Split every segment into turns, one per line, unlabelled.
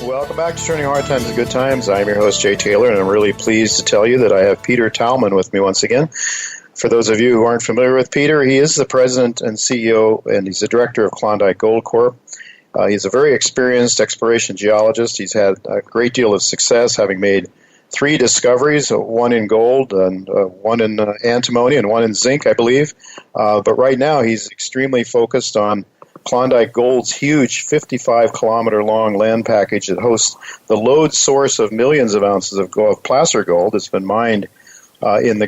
Welcome back to Turning Hard Times to Good Times. I'm your host, Jay Taylor, and I'm really pleased to tell you that I have Peter Tallman with me once again. For those of you who aren't familiar with Peter, he is the president and CEO, and he's the director of Klondike Gold Corp. He's a very experienced exploration geologist. He's had a great deal of success, having made 3 discoveries, one in gold, and one in antimony, and one in zinc, I believe. But right now, he's extremely focused on Klondike Gold's huge 55-kilometer-long land package that hosts the lode source of millions of ounces of placer gold that's been mined in the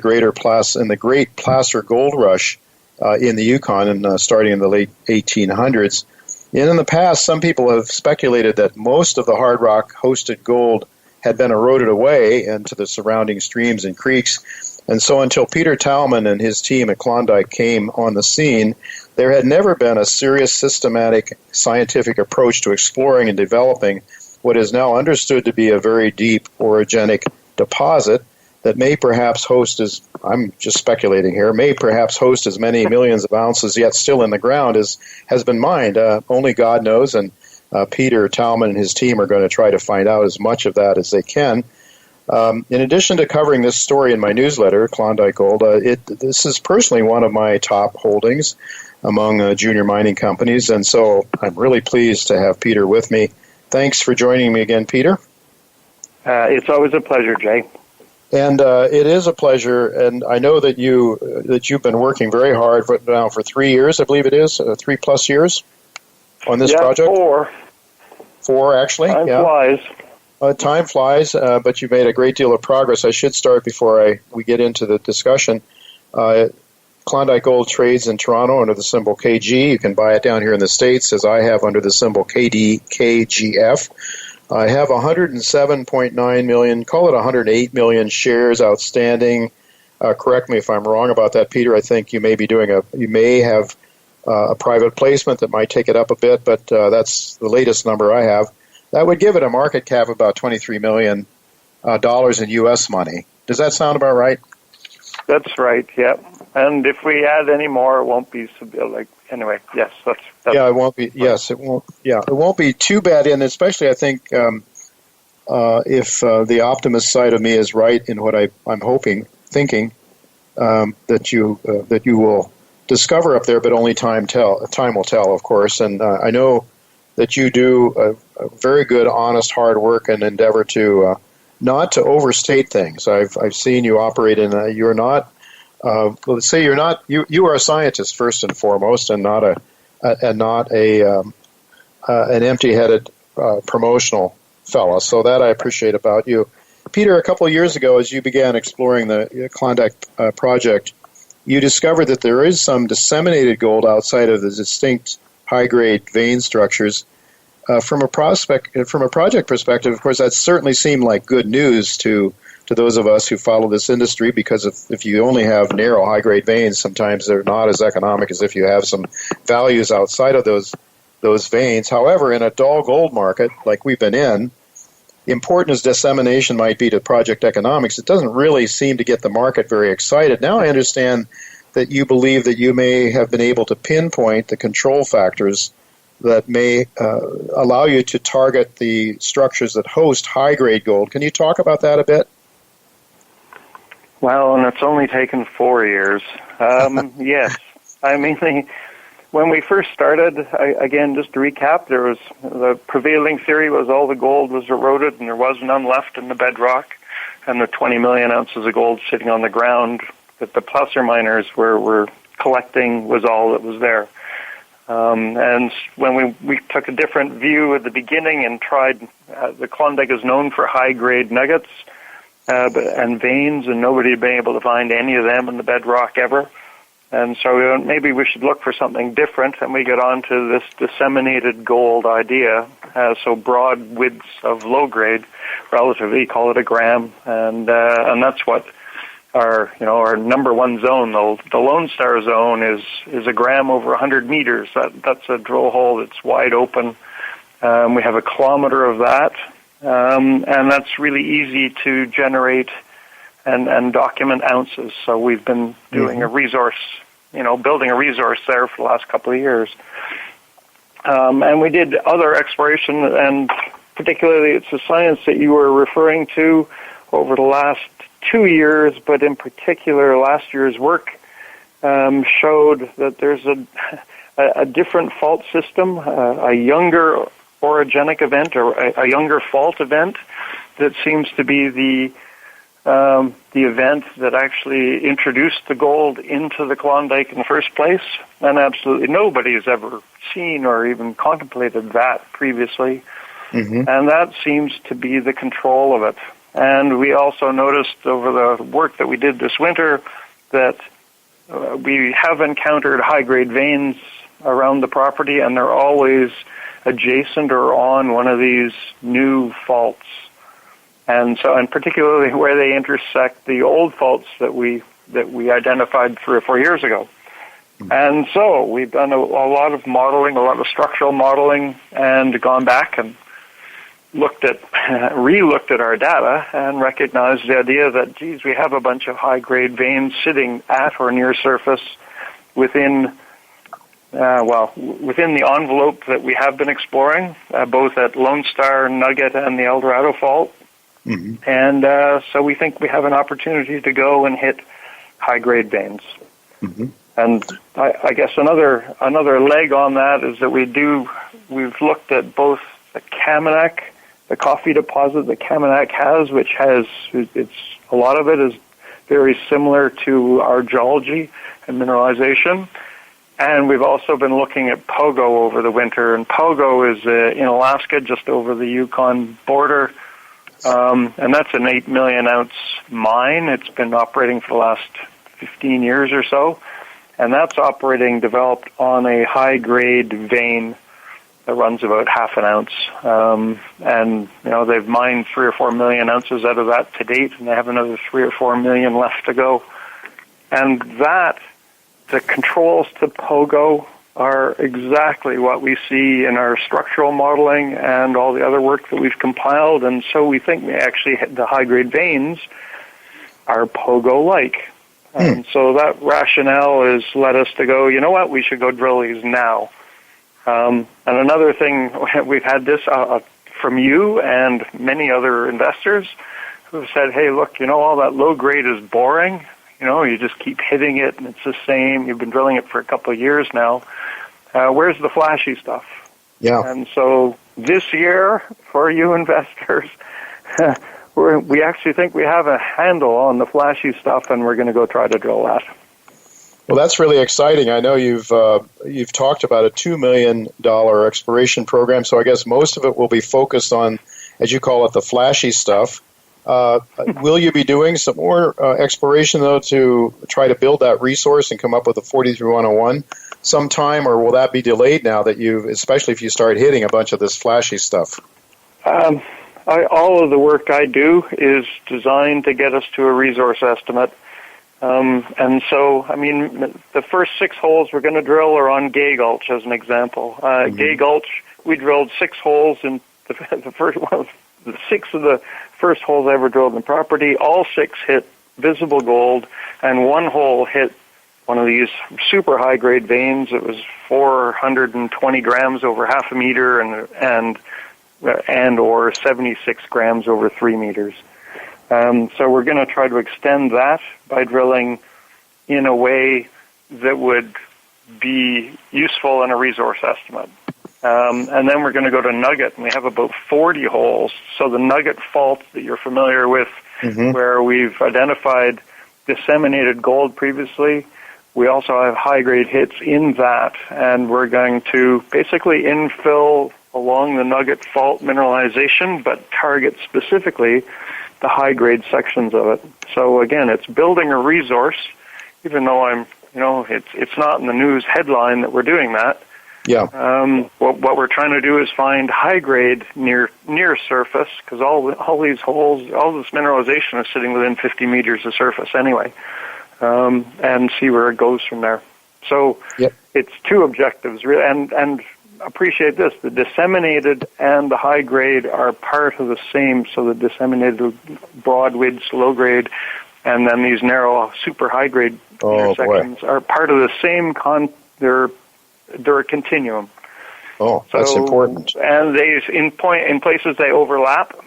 Great Placer Gold Rush in the Yukon, and starting in the late 1800s. And in the past, some people have speculated that most of the hard rock-hosted gold had been eroded away into the surrounding streams and creeks. And so until Peter Tallman and his team at Klondike came on the scene, there had never been a serious, systematic, scientific approach to exploring and developing what is now understood to be a very deep orogenic deposit that may perhaps host, as I'm just speculating here, may perhaps host as many millions of ounces yet still in the ground as has been mined. Only God knows, and Peter Tallman and his team are going to try to find out as much of that as they can. In addition to covering this story in my newsletter, Klondike Gold, this is personally one of my top holdings among junior mining companies, and so I'm really pleased to have Peter with me. Thanks for joining me again, Peter.
It's always a pleasure, Jay.
And it is a pleasure, and I know that you've been working very hard for 3 years, I believe it is, 3+ years on this project.
4.
4, actually.
Time flies.
Time flies, but you've made a great deal of progress. I should start before we get into the discussion. Klondike Gold trades in Toronto under the symbol KG. You can buy it down here in the States, as I have, under the symbol KDKGF. I have 107.9 million, call it 108 million shares outstanding. Correct me if I'm wrong about that, Peter. I think you may have a private placement that might take it up a bit, but that's the latest number I have. That would give it a market cap of about $23 million in U.S. money. Does that sound about right?
That's right, yeah. And if we add any more, it won't be anyway. Yes, that's
yeah. It won't be. Yes, it won't. Yeah, it won't be too bad. And especially, I think if the optimist side of me is right in what I'm thinking that you will discover up there, but only time will tell, of course. And I know that you do a very good, honest, hard work and endeavor to not to overstate things. I've seen you operate in you're not. Let's say you're not. You are a scientist first and foremost, and not an empty-headed promotional fellow. So that I appreciate about you, Peter. A couple of years ago, as you began exploring the Klondike project, you discovered that there is some disseminated gold outside of the distinct high-grade vein structures. From a project perspective, of course, that certainly seemed like good news to those of us who follow this industry, because if you only have narrow high-grade veins, sometimes they're not as economic as if you have some values outside of those veins. However, in a dull gold market like we've been in, important as dissemination might be to project economics, it doesn't really seem to get the market very excited. Now I understand that you believe that you may have been able to pinpoint the control factors that may allow you to target the structures that host high-grade gold. Can you talk about that a bit?
Well, and it's only taken 4 years. Yes. I mean, when we first started, again, just to recap, the prevailing theory was all the gold was eroded and there was none left in the bedrock, and the 20 million ounces of gold sitting on the ground that the placer miners were collecting was all that was there. And when we took a different view at the beginning and tried, the Klondike is known for high-grade nuggets and veins, and nobody had been able to find any of them in the bedrock ever. And so we went, maybe we should look for something different, and we got onto this disseminated gold idea, so broad widths of low-grade, relatively, call it a gram, and that's what our number one zone, the Lone Star zone, is a gram over 100 meters. That's a drill hole that's wide open. We have a kilometer of that, and that's really easy to generate and document ounces. So we've been doing a resource, building a resource there for the last couple of years. And we did other exploration and particularly it's a science that you were referring to over the last 2 years, but in particular last year's work showed that there's a different fault system, a younger orogenic event or a younger fault event that seems to be the event that actually introduced the gold into the Klondike in the first place, and absolutely nobody has ever seen or even contemplated that previously. Mm-hmm. And that seems to be the control of it. And we also noticed over the work that we did this winter that we have encountered high-grade veins around the property, and they're always adjacent or on one of these new faults. And so, and particularly where they intersect the old faults that we identified 3 or 4 years ago. And so we've done a lot of modeling, a lot of structural modeling, and gone back and re-looked at our data and recognized the idea that, geez, we have a bunch of high-grade veins sitting at or near surface within the envelope that we have been exploring, both at Lone Star, Nugget, and the El Dorado Fault. Mm-hmm. And so we think we have an opportunity to go and hit high-grade veins. Mm-hmm. And I guess another leg on that is that we've looked at both the Kamenak, the coffee deposit that Kamenak has, which has, a lot of it is very similar to our geology and mineralization. And we've also been looking at Pogo over the winter. And Pogo is in Alaska, just over the Yukon border. And that's an 8 million ounce mine. It's been operating for the last 15 years or so. And that's developed on a high-grade vein that runs about half an ounce. And, they've mined 3 or 4 million ounces out of that to date, and they have another 3 or 4 million left to go. And the controls to Pogo are exactly what we see in our structural modeling and all the other work that we've compiled. And so we think the high-grade veins are Pogo-like. And so that rationale has led us to go, you know what, we should go drill these now. And another thing, we've had this from you and many other investors who said, hey, look, all that low grade is boring. You just keep hitting it and it's the same. You've been drilling it for a couple of years now. Where's the flashy stuff? Yeah. And so this year, for you investors, we actually think we have a handle on the flashy stuff, and we're going to go try to drill that.
Well, that's really exciting. I know you've talked about a $2 million exploration program, so I guess most of it will be focused on, as you call it, the flashy stuff. Will you be doing some more exploration, though, to try to build that resource and come up with a 43-101 sometime, or will that be delayed now that especially if you start hitting a bunch of this flashy stuff?
All of the work I do is designed to get us to a resource estimate. And so, the first 6 holes we're going to drill are on Gay Gulch, as an example. Gay Gulch, we drilled 6 holes in the first one. 6 of the first holes I ever drilled in the property. All 6 hit visible gold, and 1 hole hit one of these super high-grade veins. It was 420 grams over half a meter and or 76 grams over 3 meters. So we're going to try to extend that by drilling in a way that would be useful in a resource estimate. And then we're going to go to Nugget, and we have about 40 holes. So the Nugget fault that you're familiar with, where we've identified disseminated gold previously, we also have high-grade hits in that, and we're going to basically infill along the Nugget fault mineralization, but target specifically the high-grade sections of it. So again, it's building a resource, even though it's not in the news headline that we're doing that. Yeah. What we're trying to do is find high-grade near surface, because all these holes, all this mineralization is sitting within 50 meters of surface anyway, and see where it goes from there. So it's 2 objectives, really, and appreciate this, the disseminated and the high grade are part of the same, so the disseminated broad widths, low grade, and then these narrow super high grade intersections are part of the same they're a continuum.
Oh, that's important.
And in places they overlap,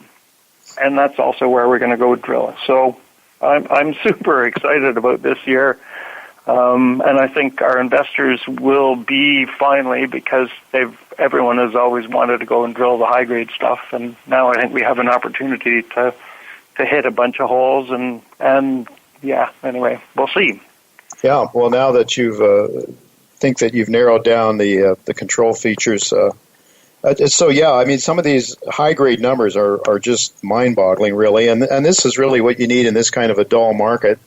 and that's also where we're going to go drill. So I'm super excited about this year, and I think our investors will be finally, because everyone has always wanted to go and drill the high grade stuff, and now I think we have an opportunity to hit a bunch of holes, and yeah. Anyway, we'll see.
Yeah. Well, now that you've think that you've narrowed down the control features. So yeah, I mean, some of these high grade numbers are just mind boggling, really, and this is really what you need in this kind of a dull market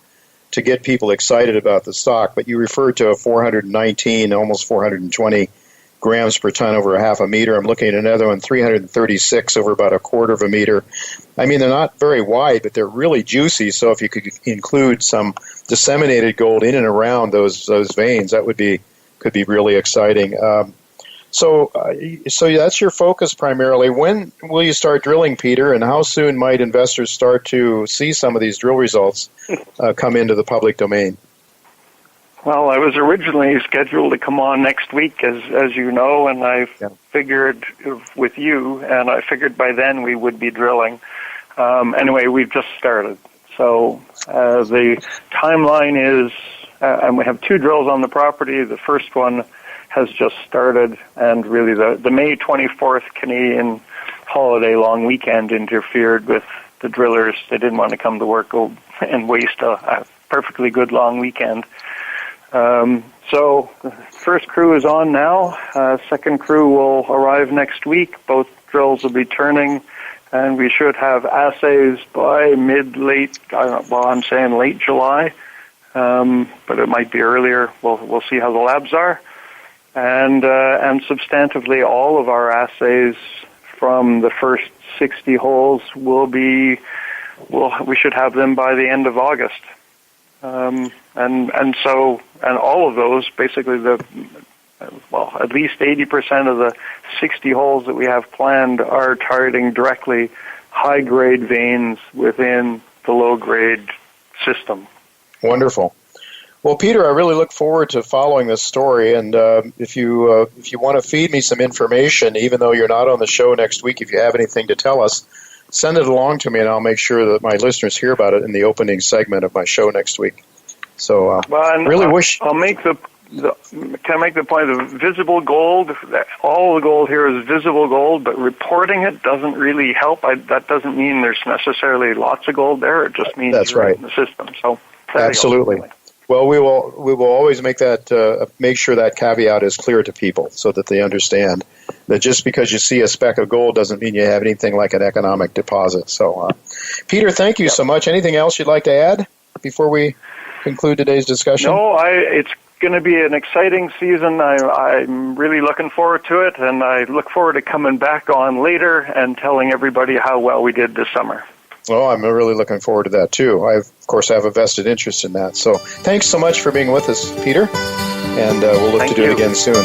to get people excited about the stock. But you referred to a 419, almost 420 grams per ton over a half a meter. I'm looking at another one, 336 over about a quarter of a meter. I mean, they're not very wide, but they're really juicy. So if you could include some disseminated gold in and around those veins, that could be really exciting. So that's your focus primarily. When will you start drilling, Peter, and how soon might investors start to see some of these drill results come into the public domain?
Well, I was originally scheduled to come on next week, as you know, and I figured with you, and I figured by then we would be drilling. Anyway, we've just started. So the timeline is, and we have 2 drills on the property. The first one has just started, and really the May 24th Canadian holiday long weekend interfered with the drillers. They didn't want to come to work and waste a perfectly good long weekend. So the first crew is on now. Second crew will arrive next week. Both drills will be turning, and we should have assays by late July, but it might be earlier. We'll see how the labs are. And substantively, all of our assays from the first 60 holes we should have them by the end of August. And all of those, basically at least 80% of the 60 holes that we have planned are targeting directly high-grade veins within the low-grade system.
Wonderful. Well, Peter, I really look forward to following this story, and if you want to feed me some information, even though you're not on the show next week, if you have anything to tell us, send it along to me, and I'll make sure that my listeners hear about it in the opening segment of my show next week. So,
I'll make can I make the point of visible gold? All the gold here is visible gold, but reporting it doesn't really help. That doesn't mean there's necessarily lots of gold there. It just means
that's right
in the system. So
absolutely. Well, we will always make sure that caveat is clear to people so that they understand that just because you see a speck of gold doesn't mean you have anything like an economic deposit. So, Peter, thank you so much. Anything else you'd like to add before we conclude today's discussion?
No, it's going to be an exciting season. I'm really looking forward to it, and I look forward to coming back on later and telling everybody how well we did this summer.
Well, I'm really looking forward to that, too. I, of course, have a vested interest in that. So thanks so much for being with us, Peter, and we'll look to do it again soon.